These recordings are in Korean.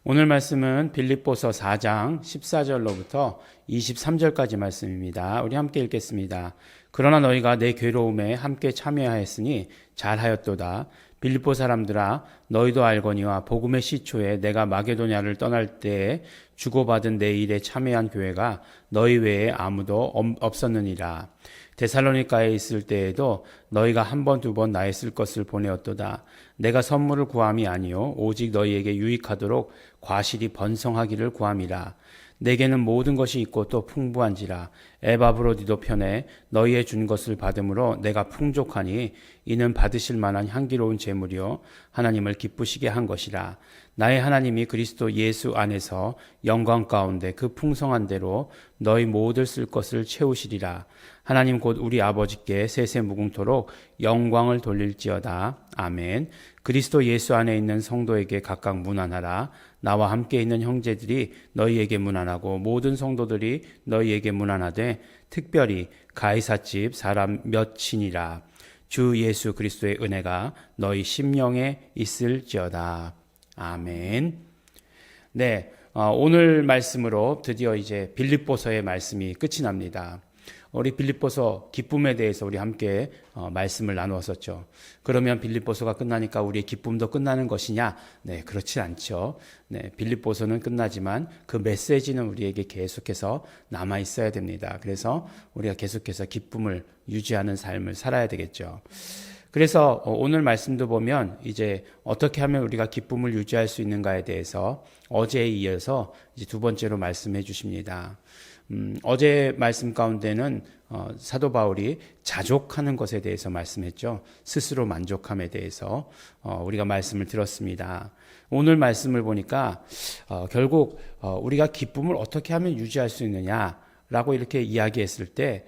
오늘 말씀은 빌립보서 4장 14절로부터 23절까지 말씀입니다. 우리 함께 읽겠습니다. 그러나 너희가 내 괴로움에 함께 참여하였으니 잘하였도다. 빌립보 사람들아, 너희도 알거니와 복음의 시초에 내가 마게도냐를 떠날 때에 주고받은 내 일에 참여한 교회가 너희 외에 아무도 없었느니라. 데살로니가에 있을 때에도 너희가 한 번, 두 번 나의 쓸 것을 보내었도다. 내가 선물을 구함이 아니요 오직 너희에게 유익하도록 과실이 번성하기를 구함이라. 내게는 모든 것이 있고 또 풍부한지라. 에바브로디도 편에 너희의 준 것을 받음으로 내가 풍족하니 이는 받으실 만한 향기로운 제물이요 하나님을 기쁘시게 한 것이라. 나의 하나님이 그리스도 예수 안에서 영광 가운데 그 풍성한 대로 너희 모든 쓸 것을 채우시리라. 하나님 곧 우리 아버지께 세세 무궁토록 영광을 돌릴지어다. 아멘. 그리스도 예수 안에 있는 성도에게 각각 문안하라. 나와 함께 있는 형제들이 너희에게 문안하고 모든 성도들이 너희에게 문안하되 특별히 가이사집 사람 몇이니라. 주 예수 그리스도의 은혜가 너희 심령에 있을지어다. 아멘. 네, 오늘 말씀으로 드디어 이제 빌립보서의 말씀이 끝이 납니다. 우리 빌립보서 기쁨에 대해서 우리 함께 말씀을 나누었었죠. 그러면 빌립보서가 끝나니까 우리의 기쁨도 끝나는 것이냐? 네, 그렇지 않죠. 네, 빌립보서는 끝나지만 그 메시지는 우리에게 계속해서 남아 있어야 됩니다. 그래서 우리가 계속해서 기쁨을 유지하는 삶을 살아야 되겠죠. 그래서 오늘 말씀도 보면 이제 어떻게 하면 우리가 기쁨을 유지할 수 있는가에 대해서 어제에 이어서 이제 두 번째로 말씀해 주십니다. 어제 말씀 가운데는 사도 바울이 자족하는 것에 대해서 말씀했죠. 스스로 만족함에 대해서 우리가 말씀을 들었습니다. 오늘 말씀을 보니까 결국 우리가 기쁨을 어떻게 하면 유지할 수 있느냐라고 이렇게 이야기했을 때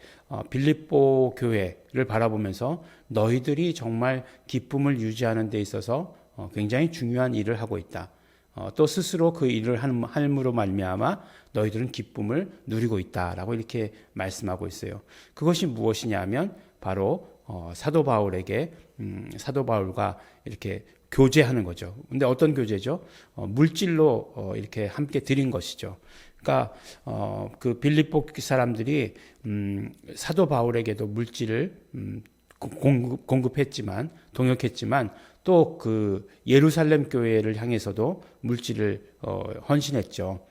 빌립보 교회를 바라보면서 너희들이 정말 기쁨을 유지하는 데 있어서 굉장히 중요한 일을 하고 있다. 또 스스로 그 일을 함으로 말미암아 너희들은 기쁨을 누리고 있다라고 이렇게 말씀하고 있어요. 그것이 무엇이냐 하면 바로 사도 바울에게 사도 바울과 이렇게 교제하는 거죠. 근데 어떤 교제죠? 물질로 이렇게 함께 드린 것이죠. 그러니까 그 빌립보 사람들이 사도 바울에게도 물질을 공급했지만 동역했지만 또 그 예루살렘 교회를 향해서도 물질을 헌신했죠.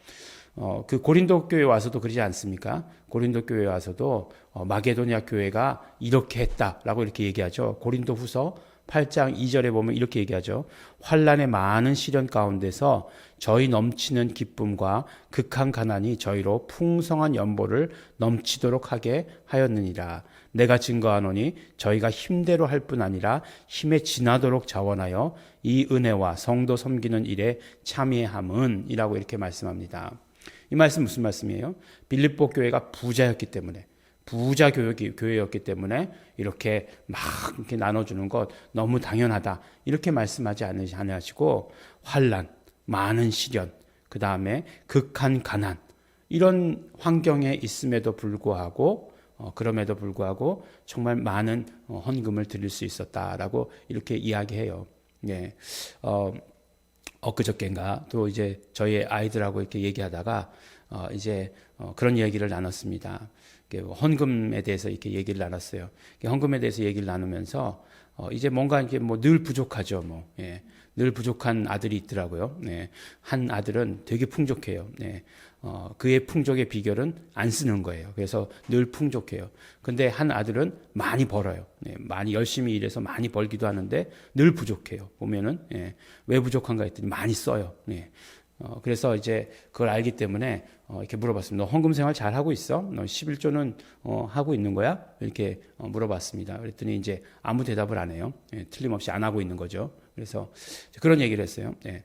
그 고린도 교회 와서도 그러지 않습니까? 고린도 교회 와서도 마게도냐 교회가 이렇게 했다라고 이렇게 얘기하죠. 고린도 후서 8장 2절에 보면 이렇게 얘기하죠. 환난의 많은 시련 가운데서 저희 넘치는 기쁨과 극한 가난이 저희로 풍성한 연보를 넘치도록 하게 하였느니라. 내가 증거하노니 저희가 힘대로 할 뿐 아니라 힘에 지나도록 자원하여 이 은혜와 성도 섬기는 일에 참여함은 이라고 이렇게 말씀합니다. 이 말씀 무슨 말씀이에요? 빌립보 교회가 부자였기 때문에 부자 교회였기 때문에 이렇게 막 이렇게 나눠주는 것 너무 당연하다 이렇게 말씀하지 않으시고 환난, 많은 시련, 그 다음에 극한 가난 이런 환경에 있음에도 불구하고 그럼에도 불구하고 정말 많은 헌금을 드릴 수 있었다라고 이렇게 이야기해요. 예, 엊그저께인가 또 이제 저희 아이들하고 이렇게 얘기하다가 이제 그런 얘기를 나눴습니다. 헌금에 대해서 이렇게 얘기를 나눴어요. 헌금에 대해서 얘기를 나누면서 이제 뭔가 이게 뭐 늘 부족하죠. 뭐 예, 늘 부족한 아들이 있더라고요. 네, 한 아들은 되게 풍족해요. 네, 그의 풍족의 비결은 안 쓰는 거예요. 그래서 늘 풍족해요. 근데 한 아들은 많이 벌어요. 네, 많이 열심히 일해서 많이 벌기도 하는데 늘 부족해요. 보면은 예, 왜 부족한가 했더니 많이 써요. 네. 그래서 이제 그걸 알기 때문에 이렇게 물어봤습니다. 너 헌금 생활 잘 하고 있어? 너 11조는 하고 있는 거야? 이렇게 물어봤습니다. 그랬더니 이제 아무 대답을 안 해요. 예, 틀림없이 안 하고 있는 거죠. 그래서 그런 얘기를 했어요. 예,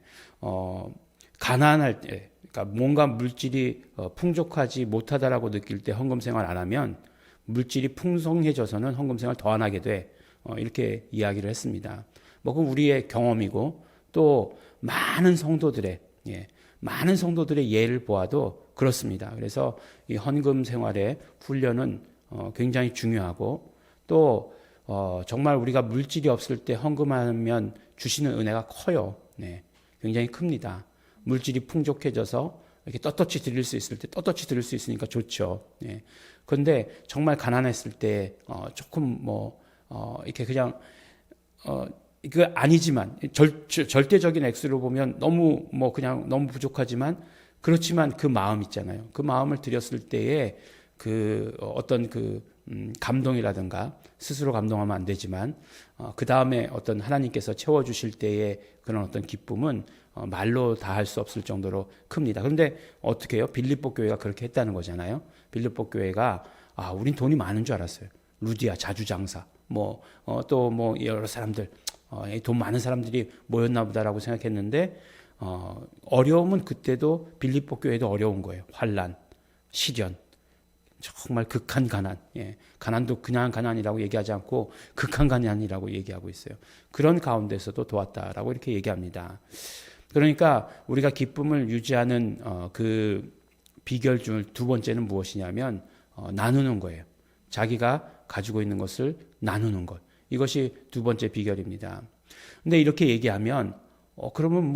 가난할 때, 그러니까 뭔가 물질이 풍족하지 못하다라고 느낄 때 헌금 생활 안 하면 물질이 풍성해져서는 헌금 생활 더 안 하게 돼. 이렇게 이야기를 했습니다. 뭐 그건 우리의 경험이고 또 많은 성도들의 많은 성도들의 예를 보아도 그렇습니다. 그래서 이 헌금 생활의 훈련은 굉장히 중요하고 또 정말 우리가 물질이 없을 때 헌금하면 주시는 은혜가 커요. 네, 굉장히 큽니다. 물질이 풍족해져서 이렇게 떳떳이 드릴 수 있을 때 떳떳이 드릴 수 있으니까 좋죠. 예. 그런데 정말 가난했을 때 조금 이렇게 그냥 이거 아니지만 절대적인 액수로 보면 너무 그냥 너무 부족하지만 그렇지만 그 마음 있잖아요. 그 마음을 드렸을 때에 그 어떤 감동이라든가 스스로 감동하면 안 되지만 그 다음에 어떤 하나님께서 채워주실 때의 그런 어떤 기쁨은 말로 다 할 수 없을 정도로 큽니다. 그런데 어떻게 해요? 빌립보 교회가 그렇게 했다는 거잖아요. 빌립보 교회가 우린 돈이 많은 줄 알았어요. 루디아 자주장사 또 여러 사람들 돈 많은 사람들이 모였나 보다라고 생각했는데 어려움은 그때도 빌립보 교회도 어려운 거예요. 환난, 시련, 정말 극한 가난. 가난도 그냥 가난이라고 얘기하지 않고 극한 가난이라고 얘기하고 있어요. 그런 가운데서도 도왔다라고 이렇게 얘기합니다. 그러니까 우리가 기쁨을 유지하는 그 비결 중 두 번째는 무엇이냐면 나누는 거예요. 자기가 가지고 있는 것을 나누는 것. 이것이 두 번째 비결입니다. 근데 이렇게 얘기하면 그러면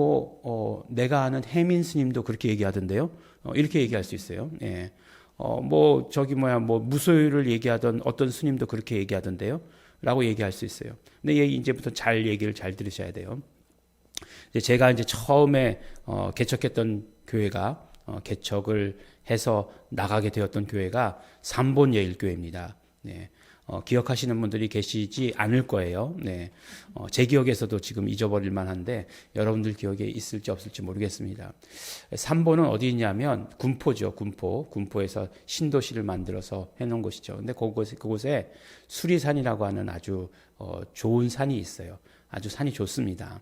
내가 아는 해민 스님도 그렇게 얘기하던데요. 이렇게 얘기할 수 있어요. 무소유를 얘기하던 어떤 스님도 그렇게 얘기하던데요. 라고 얘기할 수 있어요. 근데 이제부터 얘기를 잘 들으셔야 돼요. 제가 이제 처음에 개척했던 교회가 개척을 해서 나가게 되었던 교회가 삼본 예일교회입니다. 기억하시는 분들이 계시지 않을 거예요. 제 기억에서도 지금 잊어버릴 만한데 여러분들 기억에 있을지 없을지 모르겠습니다. 삼본은 어디 있냐면 군포죠. 군포에서 신도시를 만들어서 해놓은 곳이죠. 근데 그곳에 수리산이라고 하는 아주 좋은 산이 있어요. 아주 산이 좋습니다.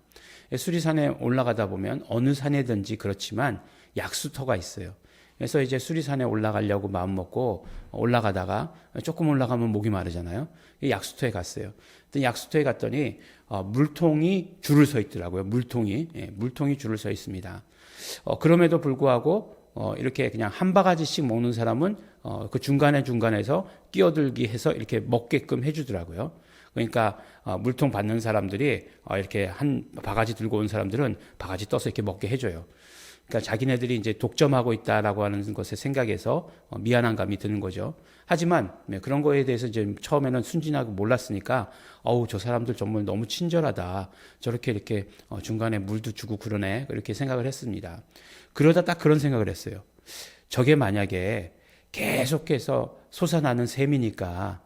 수리산에 올라가다 보면 어느 산에든지 그렇지만 약수터가 있어요. 그래서 이제 수리산에 올라가려고 마음 먹고 올라가다가 조금 올라가면 목이 마르잖아요. 약수터에 갔어요. 약수터에 갔더니 물통이 줄을 서 있더라고요. 물통이 줄을 서 있습니다. 그럼에도 불구하고 이렇게 그냥 한 바가지씩 먹는 사람은 그 중간에서 끼어들기 해서 이렇게 먹게끔 해주더라고요. 그러니까 물통 받는 사람들이 이렇게 한 바가지 들고 온 사람들은 바가지 떠서 이렇게 먹게 해줘요. 그러니까 자기네들이 이제 독점하고 있다라고 하는 것에 생각해서 미안한 감이 드는 거죠. 하지만 그런 거에 대해서 이제 처음에는 순진하고 몰랐으니까 저 사람들 정말 너무 친절하다. 저렇게 이렇게 중간에 물도 주고 그러네. 그렇게 생각을 했습니다. 그러다 딱 그런 생각을 했어요. 저게 만약에 계속해서 솟아나는 샘이니까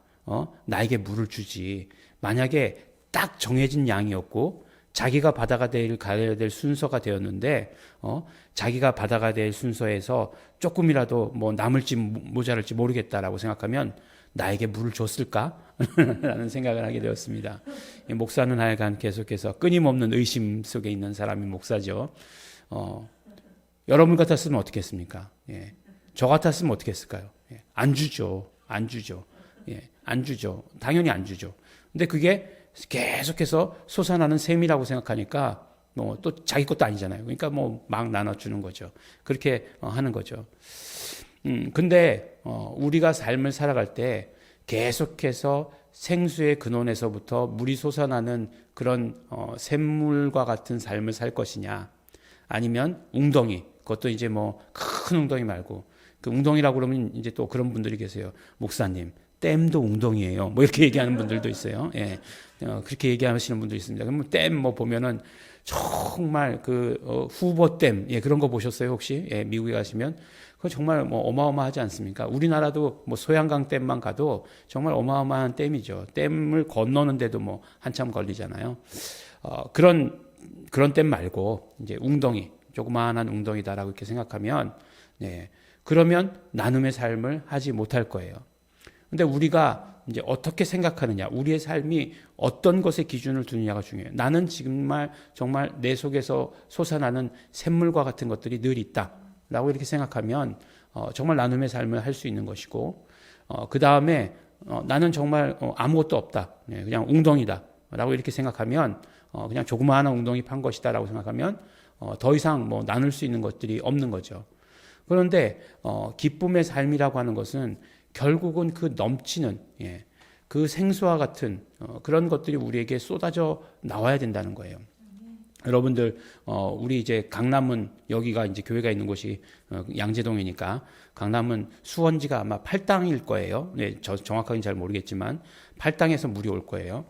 나에게 물을 주지. 만약에 딱 정해진 양이었고 자기가 가야 될 순서가 되었는데 자기가 받아가야 될 순서에서 조금이라도 남을지 모자랄지 모르겠다라고 생각하면 나에게 물을 줬을까? 라는 생각을 하게 되었습니다. 목사는 하여간 계속해서 끊임없는 의심 속에 있는 사람이 목사죠. 여러분 같았으면 어떻게 했습니까? 저 같았으면 어떻게 했을까요? 안 주죠. 당연히 안 주죠. 근데 그게 계속해서 솟아나는 셈이라고 생각하니까 또 자기 것도 아니잖아요. 그러니까 막 나눠주는 거죠. 그렇게 하는 거죠. 근데 우리가 삶을 살아갈 때 계속해서 생수의 근원에서부터 물이 솟아나는 그런 샘물과 같은 삶을 살 것이냐, 아니면 웅덩이, 그것도 이제 큰 웅덩이 말고 그 웅덩이라고 그러면 이제 또 그런 분들이 계세요. 목사님, 댐도 웅덩이에요. 이렇게 얘기하는 분들도 있어요. 그렇게 얘기하시는 분도 있습니다. 그러면 댐 보면은 정말 후보댐, 그런 거 보셨어요, 혹시? 미국에 가시면. 그거 정말 어마어마하지 않습니까? 우리나라도 소양강 댐만 가도 정말 어마어마한 댐이죠. 댐을 건너는데도 한참 걸리잖아요. 그런 댐 말고, 이제 웅덩이, 조그마한 웅덩이다라고 이렇게 생각하면, 그러면 나눔의 삶을 하지 못할 거예요. 근데 우리가 이제 어떻게 생각하느냐, 우리의 삶이 어떤 것에 기준을 두느냐가 중요해요. 나는 정말 내 속에서 솟아나는 샘물과 같은 것들이 늘 있다라고 이렇게 생각하면 정말 나눔의 삶을 할 수 있는 것이고, 그 다음에 나는 정말 아무것도 없다, 그냥 웅덩이다라고 이렇게 생각하면 그냥 조그마한 웅덩이 판 것이다라고 생각하면 더 이상 나눌 수 있는 것들이 없는 거죠. 그런데 기쁨의 삶이라고 하는 것은 결국은 그 넘치는 그 생수와 같은 그런 것들이 우리에게 쏟아져 나와야 된다는 거예요. 여러분들 우리 이제 강남은 여기가 이제 교회가 있는 곳이 양재동이니까 강남은 수원지가 아마 8당일 거예요. 네, 저 정확하게는 잘 모르겠지만 8당에서 물이 올 거예요.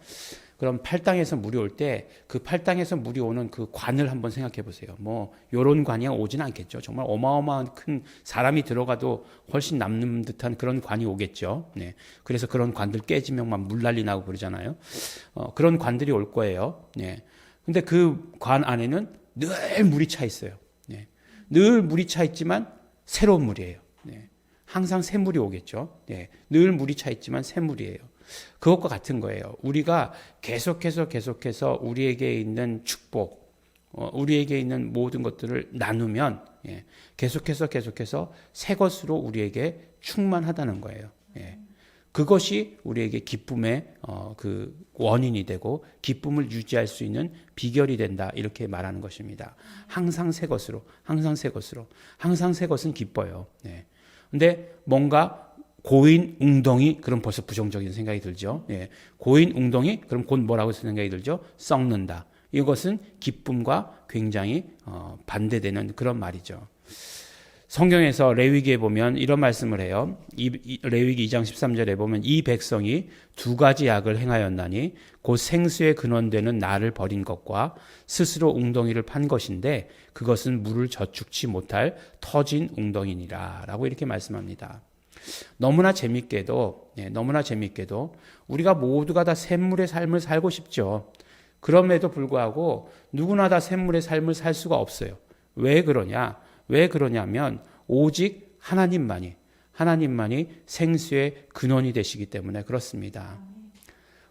그럼 8당에서 물이 올 때 그 8당에서 물이 오는 그 관을 한번 생각해 보세요. 뭐 요런 관이 오지는 않겠죠. 정말 어마어마한 큰 사람이 들어가도 훨씬 남는 듯한 그런 관이 오겠죠. 네. 그래서 그런 관들 깨지면 막 물난리 나고 그러잖아요. 그런 관들이 올 거예요. 네. 근데 그 관 안에는 늘 물이 차 있어요. 네. 늘 물이 차 있지만 새로운 물이에요. 네. 항상 새 물이 오겠죠. 네. 늘 물이 차 있지만 새 물이에요. 그것과 같은 거예요. 우리가 계속해서 우리에게 있는 축복, 우리에게 있는 모든 것들을 나누면 계속해서 새 것으로 우리에게 충만하다는 거예요. 그것이 우리에게 기쁨의 그 원인이 되고 기쁨을 유지할 수 있는 비결이 된다 이렇게 말하는 것입니다. 항상 새 것으로, 항상 새 것은 기뻐요. 근데 뭔가 고인 웅덩이 그럼 벌써 부정적인 생각이 들죠. 고인 웅덩이 그럼 곧 뭐라고 생각이 들죠? 썩는다. 이것은 기쁨과 굉장히 반대되는 그런 말이죠. 성경에서 레위기에 보면 이런 말씀을 해요. 레위기 2장 13절에 보면 이 백성이 두 가지 악을 행하였나니 곧 생수의 근원되는 나를 버린 것과 스스로 웅덩이를 판 것인데 그것은 물을 저축치 못할 터진 웅덩이니라 라고 이렇게 말씀합니다. 너무나 재밌게도 우리가 모두가 다 샘물의 삶을 살고 싶죠. 그럼에도 불구하고 누구나 다 샘물의 삶을 살 수가 없어요. 왜 그러냐면 오직 하나님만이 생수의 근원이 되시기 때문에 그렇습니다.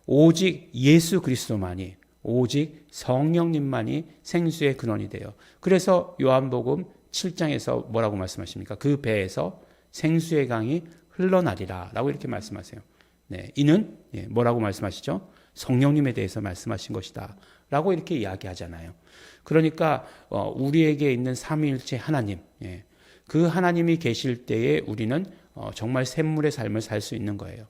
오직 예수 그리스도만이, 오직 성령님만이 생수의 근원이 돼요. 그래서 요한복음 7장에서 뭐라고 말씀하십니까? 그 배에서 생수의 강이 흘러나리라 라고 이렇게 말씀하세요. 이는 뭐라고 말씀하시죠? 성령님에 대해서 말씀하신 것이다 라고 이렇게 이야기하잖아요. 그러니까 우리에게 있는 삼위일체 하나님, 그 하나님이 계실 때에 우리는 정말 샘물의 삶을 살 수 있는 거예요.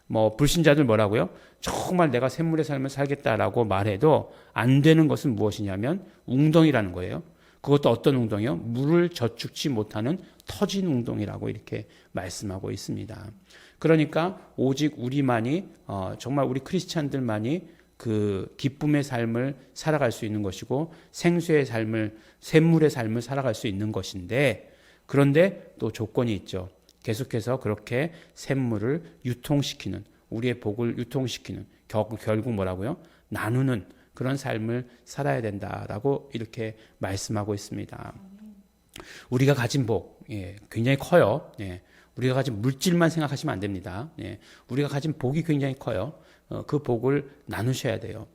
뭐 불신자들 뭐라고요? 정말 내가 샘물의 삶을 살겠다라고 말해도 안 되는 것은 무엇이냐면 웅덩이라는 거예요. 그것도 어떤 웅덩이요? 물을 저축치 못하는 터진 웅덩이라고 이렇게 말씀하고 있습니다. 그러니까 오직 우리만이 정말 우리 크리스찬들만이 그 기쁨의 삶을 살아갈 수 있는 것이고 생수의 삶을, 샘물의 삶을 살아갈 수 있는 것인데, 그런데 또 조건이 있죠. 계속해서 그렇게 샘물을 유통시키는, 우리의 복을 유통시키는, 결국 뭐라고요? 나누는 그런 삶을 살아야 된다라고 이렇게 말씀하고 있습니다. 우리가 가진 복, 굉장히 커요. 우리가 가진 물질만 생각하시면 안 됩니다. 우리가 가진 복이 굉장히 커요. 그 복을 나누셔야 돼요.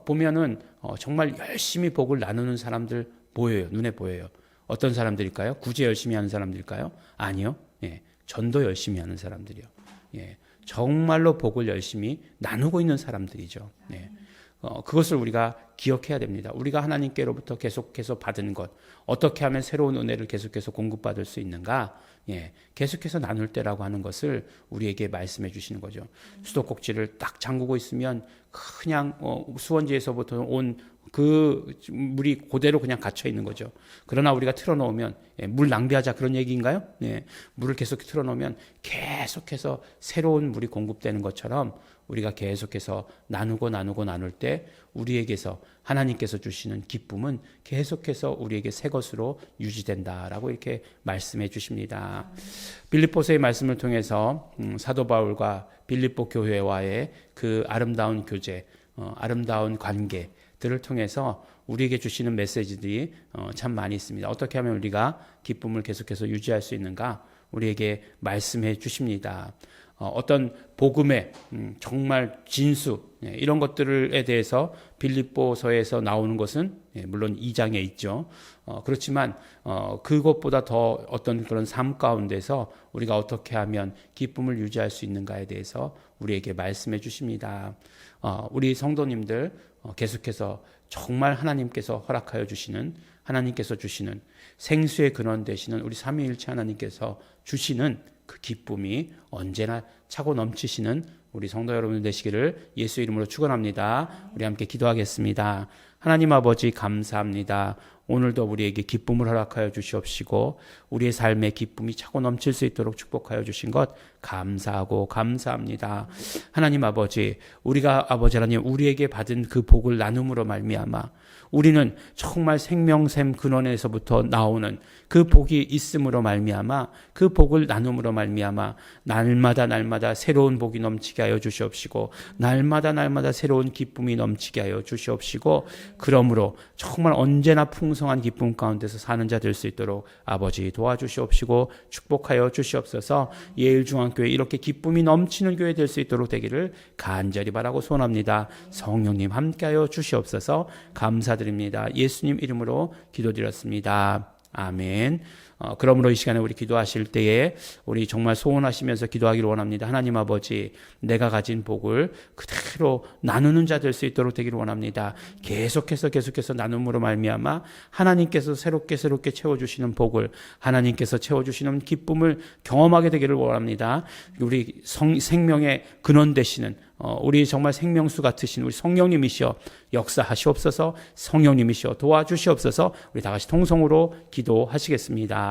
보면은 정말 열심히 복을 나누는 사람들 보여요. 눈에 보여요. 어떤 사람들일까요? 구제 열심히 하는 사람들일까요? 아니요. 전도 열심히 하는 사람들이요. 정말로 복을 열심히 나누고 있는 사람들이죠. 그것을 우리가 기억해야 됩니다. 우리가 하나님께로부터 계속해서 받은 것, 어떻게 하면 새로운 은혜를 계속해서 공급받을 수 있는가, 계속해서 나눌 때라고 하는 것을 우리에게 말씀해 주시는 거죠. 수도꼭지를 딱 잠그고 있으면 그냥 수원지에서부터 온 그 물이 그대로 그냥 갇혀 있는 거죠. 그러나 우리가 틀어놓으면 물 낭비하자 그런 얘기인가요? 물을 계속 틀어놓으면 계속해서 새로운 물이 공급되는 것처럼 우리가 계속해서 나눌 때 우리에게서 하나님께서 주시는 기쁨은 계속해서 우리에게 새 것으로 유지된다라고 이렇게 말씀해 주십니다. 빌립보서의 말씀을 통해서 사도 바울과 빌립보 교회와의 그 아름다운 교제, 아름다운 관계들을 통해서 우리에게 주시는 메시지들이 참 많이 있습니다. 어떻게 하면 우리가 기쁨을 계속해서 유지할 수 있는가? 우리에게 말씀해 주십니다. 어떤 복음의 정말 진수, 이런 것들에 대해서 빌립보서에서 나오는 것은 물론 2장에 있죠. 그렇지만 그것보다 더 어떤 그런 삶 가운데서 우리가 어떻게 하면 기쁨을 유지할 수 있는가에 대해서 우리에게 말씀해 주십니다. 우리 성도님들 계속해서 정말 하나님께서 허락하여 주시는, 하나님께서 주시는 생수의 근원 되시는 우리 삼위일체 하나님께서 주시는 그 기쁨이 언제나 차고 넘치시는 우리 성도 여러분 되시기를 예수 이름으로 축원합니다. 우리 함께 기도하겠습니다. 하나님 아버지 감사합니다. 오늘도 우리에게 기쁨을 허락하여 주시옵시고 우리의 삶에 기쁨이 차고 넘칠 수 있도록 축복하여 주신 것 감사하고 감사합니다. 하나님 아버지, 우리가 아버지 하나님 우리에게 받은 그 복을 나눔으로 말미암아 우리는 정말 생명샘 근원에서부터 나오는 그 복이 있음으로 말미암아 그 복을 나눔으로 말미암아 날마다 새로운 복이 넘치게 하여 주시옵시고 날마다 새로운 기쁨이 넘치게 하여 주시옵시고 그러므로 정말 언제나 풍성한 기쁨 가운데서 사는 자 될 수 있도록 아버지 도와주시옵시고 축복하여 주시옵소서. 예일중앙교회 이렇게 기쁨이 넘치는 교회 될 수 있도록 되기를 간절히 바라고 소원합니다. 성령님 함께하여 주시옵소서. 감사드립니다. 예수님 이름으로 기도드렸습니다. 아멘. 그러므로 이 시간에 우리 기도하실 때에 우리 정말 소원하시면서 기도하기를 원합니다. 하나님 아버지, 내가 가진 복을 그대로 나누는 자 될 수 있도록 되기를 원합니다. 계속해서 나눔으로 말미암아 하나님께서 새롭게 채워주시는 복을, 하나님께서 채워주시는 기쁨을 경험하게 되기를 원합니다. 우리 생명의 근원 되시는 우리 정말 생명수 같으신 우리 성령님이시여 역사하시옵소서. 성령님이시여 도와주시옵소서. 우리 다 같이 통성으로 기도하시겠습니다.